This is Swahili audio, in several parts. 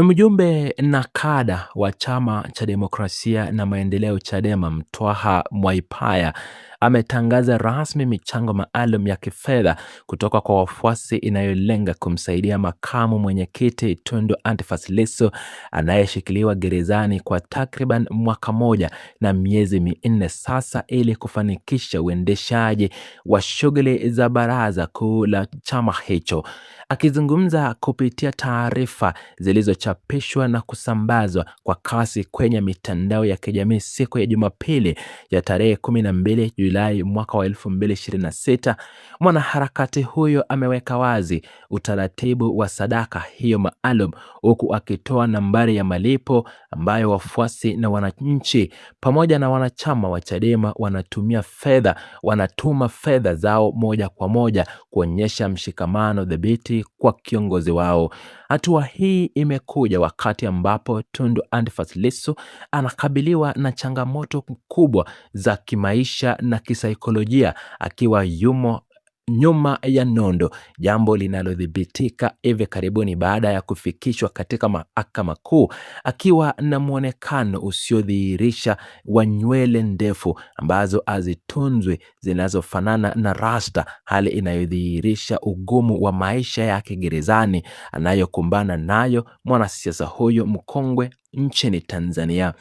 Mjumbe na kada wa Chama cha Demokrasia na Maendeleo Chadema Mtwaha Mwaipaya ametangaza rasmi michango maalum ya kifedha kutoka kwa wafuasi inayolenga kumsaidia makamu mwenyekiti Tundu Antiphas Lissu anayeshikiliwa gerezani kwa takriban mwaka moja na miezi minne sasa ili kufanikisha uendeshaji wa shughuli za baraza kuu la chama hicho. Akizungumza kupitia taarifa zilizochapishwa na kusambazwa kwa kasi kwenye mitandao ya kijamii siku ya Jumapili ya tarehe 12 Julai mwaka wa 2026, mwanaharakati huyo ameweka wazi utaratibu wa sadaka hiyo maalum, huku akitoa nambari ya malipo ambayo wafuasi na wananchi pamoja na wanachama wa Chadema wanatuma fedha zao moja kwa moja kuonyesha mshikamano dhabiti kwa kiongozi wao. Hatua hii imekuja wakati ambapo Tundu Antiphas Lissu anakabiliwa na changamoto kubwa za kimaisha na kisaikolojia akiwa yumo nyuma ya nondo, jambo linalodhibitika hivi karibuni baada ya kufikishwa katika mahakama kuu akiwa na muonekano usiodhihirisha wa nywele ndefu ambazo hazitunzwi zinazofanana na rasta, hali inayodhihirisha ugumu wa maisha yake gerezani anayokumbana nayo mwanasiasa huyo mkongwe nchini Tanzania.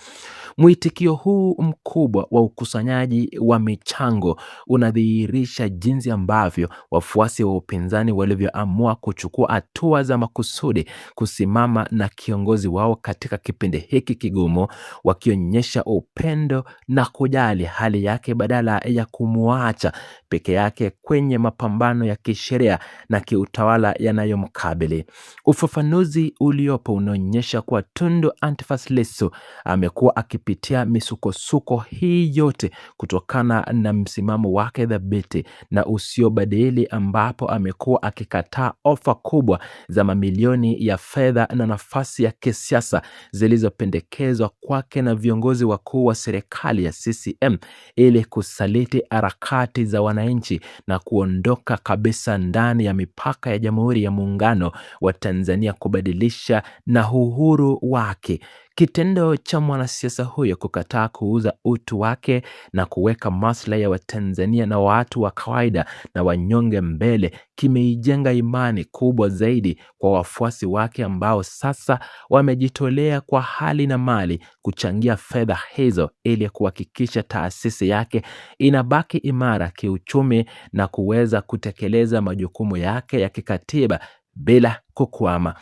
Mwitikio huu mkubwa wa ukusanyaji wa michango unadhihirisha jinsi ambavyo wafuasi wa upinzani walivyoamua kuchukua hatua za makusudi kusimama na kiongozi wao katika kipindi hiki kigumu, wakionyesha upendo na kujali hali yake badala ya kumuacha peke yake kwenye mapambano ya kisheria na kiutawala yanayomkabili. Ufafanuzi uliopo unaonyesha kuwa Tundu Antiphas Lissu amekuwa akipitia misukosuko hii yote kutokana na msimamo wake dhabiti na usiobadili, ambapo amekuwa akikataa ofa kubwa za mamilioni ya fedha na nafasi ya kisiasa zilizopendekezwa kwake na viongozi wakuu wa serikali ya CCM ili kusaliti harakati za wananchi na kuondoka kabisa ndani ya mipaka ya Jamhuri ya Muungano wa Tanzania kubadilisha na uhuru wake. Kitendo cha mwanasiasa huyo kukataa kuuza utu wake na kuweka maslahi ya Watanzania na watu wa kawaida na wanyonge mbele kimeijenga imani kubwa zaidi kwa wafuasi wake ambao sasa wamejitolea kwa hali na mali kuchangia fedha hizo ili kuhakikisha taasisi yake inabaki imara kiuchumi na kuweza kutekeleza majukumu yake ya kikatiba bila kukwama.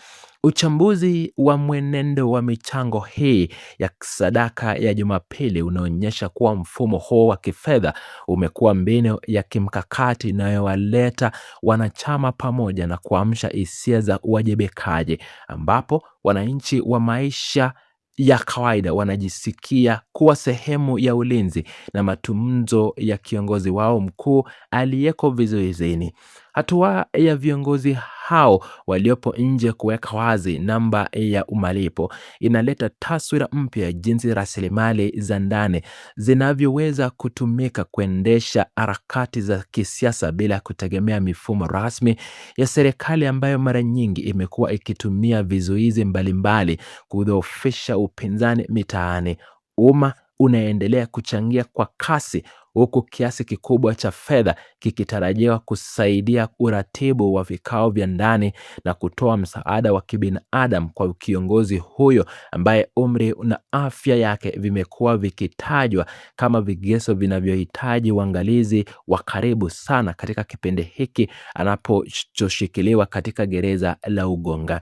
Uchambuzi wa mwenendo wa michango hii ya sadaka ya Jumapili unaonyesha kuwa mfumo huo wa kifedha umekuwa mbinu ya kimkakati inayowaleta wanachama pamoja na kuamsha hisia za uwajibikaji, ambapo wananchi wa maisha ya kawaida wanajisikia kuwa sehemu ya ulinzi na matunzo ya kiongozi wao mkuu aliyeko vizuizini. Hatua ya viongozi hao waliopo nje kuweka wazi namba ya malipo inaleta taswira mpya ya jinsi rasilimali za ndani zinavyoweza kutumika kuendesha harakati za kisiasa bila kutegemea mifumo rasmi ya serikali ambayo mara nyingi imekuwa ikitumia vizuizi mbalimbali kudhoofisha upinzani mitaani. Umma unaendelea kuchangia kwa kasi, huku kiasi kikubwa cha fedha kikitarajiwa kusaidia uratibu wa vikao vya ndani na kutoa msaada wa kibinadamu kwa kiongozi huyo ambaye umri na afya yake vimekuwa vikitajwa kama vigezo vinavyohitaji uangalizi wa karibu sana katika kipindi hiki anaposhikiliwa katika gereza la Ugonga.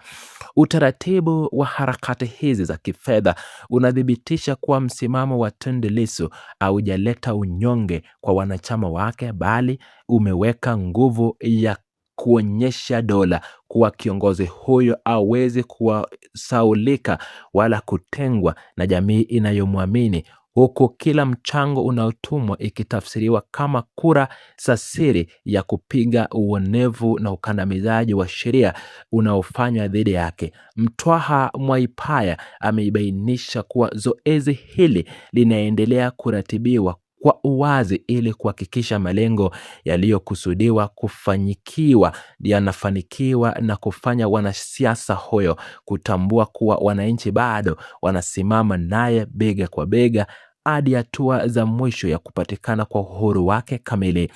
Utaratibu wa harakati hizi za kifedha unadhibitisha kuwa msimamo wa Tundu Lissu haujaleta unyonge kwa wanachama wake, bali umeweka nguvu ya kuonyesha dola kuwa kiongozi huyo hawezi kusahaulika wala kutengwa na jamii inayomwamini, huku kila mchango unaotumwa ikitafsiriwa kama kura za siri ya kupiga uonevu na ukandamizaji wa sheria unaofanywa dhidi yake. Mtwaha Mwaipaya ameibainisha kuwa zoezi hili linaendelea kuratibiwa kwa uwazi ili kuhakikisha malengo yaliyokusudiwa kufanyikiwa yanafanikiwa na kufanya wanasiasa huyo kutambua kuwa wananchi bado wanasimama naye bega kwa bega hadi hatua za mwisho ya kupatikana kwa uhuru wake kamili.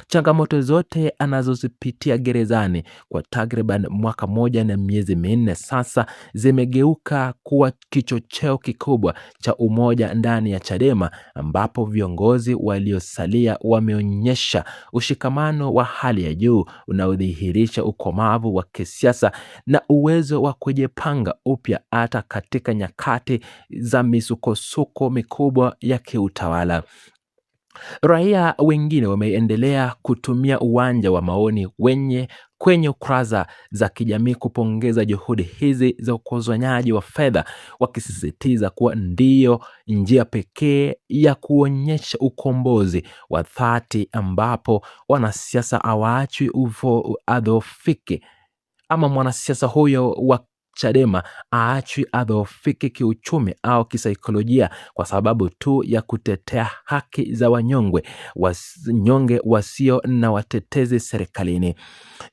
Changamoto zote anazozipitia gerezani kwa takriban mwaka moja na miezi minne sasa zimegeuka kuwa kichocheo kikubwa cha umoja ndani ya Chadema, ambapo viongozi waliosalia wameonyesha ushikamano wa hali ya juu unaodhihirisha ukomavu wa kisiasa na uwezo wa kujipanga upya hata katika nyakati za misukosuko mikubwa ya kiutawala. Raia wengine wameendelea kutumia uwanja wa maoni kwenye ukurasa za kijamii kupongeza juhudi hizi za ukusanyaji wa fedha, wakisisitiza kuwa ndiyo njia pekee ya kuonyesha ukombozi wa dhati ambapo wanasiasa hawaachwi adhoofike ama mwanasiasa huyo wa Chadema aachwi adhoofike kiuchumi au kisaikolojia kwa sababu tu ya kutetea haki za wanyonge wasio na watetezi serikalini.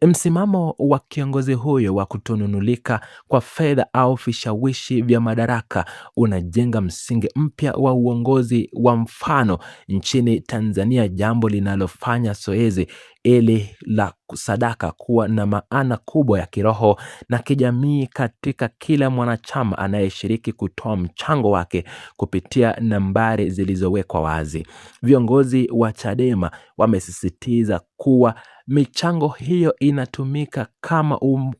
Msimamo wa kiongozi huyo wa kutonunulika kwa fedha au vishawishi vya madaraka unajenga msingi mpya wa uongozi wa mfano nchini Tanzania, jambo linalofanya zoezi ili la sadaka kuwa na maana kubwa ya kiroho na kijamii katika kila mwanachama anayeshiriki kutoa mchango wake kupitia nambari zilizowekwa wazi. Viongozi wa Chadema wamesisitiza kuwa michango hiyo inatumika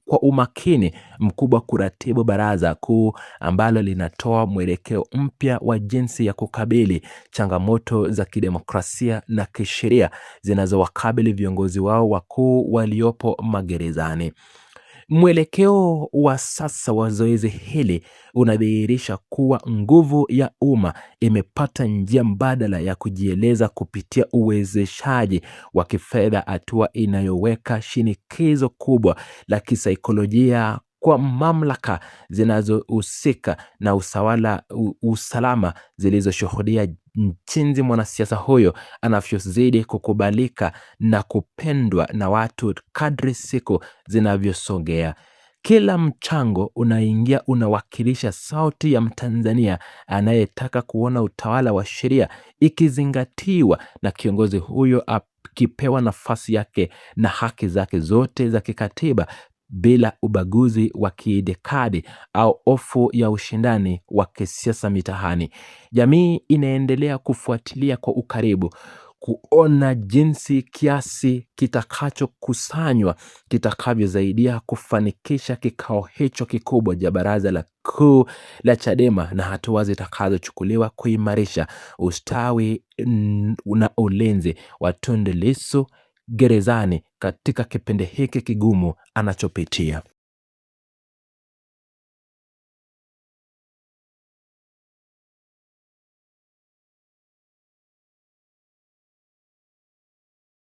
kwa umakini mkubwa kuratibu baraza kuu ambalo linatoa mwelekeo mpya wa jinsi ya kukabili changamoto za kidemokrasia na kisheria zinazowakabili viongozi wao wakuu waliopo magerezani. Mwelekeo wa sasa wa zoezi hili unadhihirisha kuwa nguvu ya umma imepata njia mbadala ya kujieleza kupitia uwezeshaji wa kifedha, hatua inayoweka shinikizo kubwa la kisaikolojia kwa mamlaka zinazohusika na usalama zilizoshuhudia jinsi mwanasiasa huyo anavyozidi kukubalika na kupendwa na watu kadri siku zinavyosogea. Kila mchango unaingia unawakilisha sauti ya Mtanzania anayetaka kuona utawala wa sheria ikizingatiwa na kiongozi huyo akipewa nafasi yake na haki zake zote za kikatiba bila ubaguzi wa kiitikadi au hofu ya ushindani wa kisiasa mitaani. Jamii inaendelea kufuatilia kwa ukaribu kuona jinsi kiasi kitakachokusanywa kitakavyosaidia kufanikisha kikao hicho kikubwa cha baraza kuu la Chadema na hatua zitakazochukuliwa kuimarisha ustawi na ulinzi wa Tundu Lissu gerezani katika kipindi hiki kigumu anachopitia.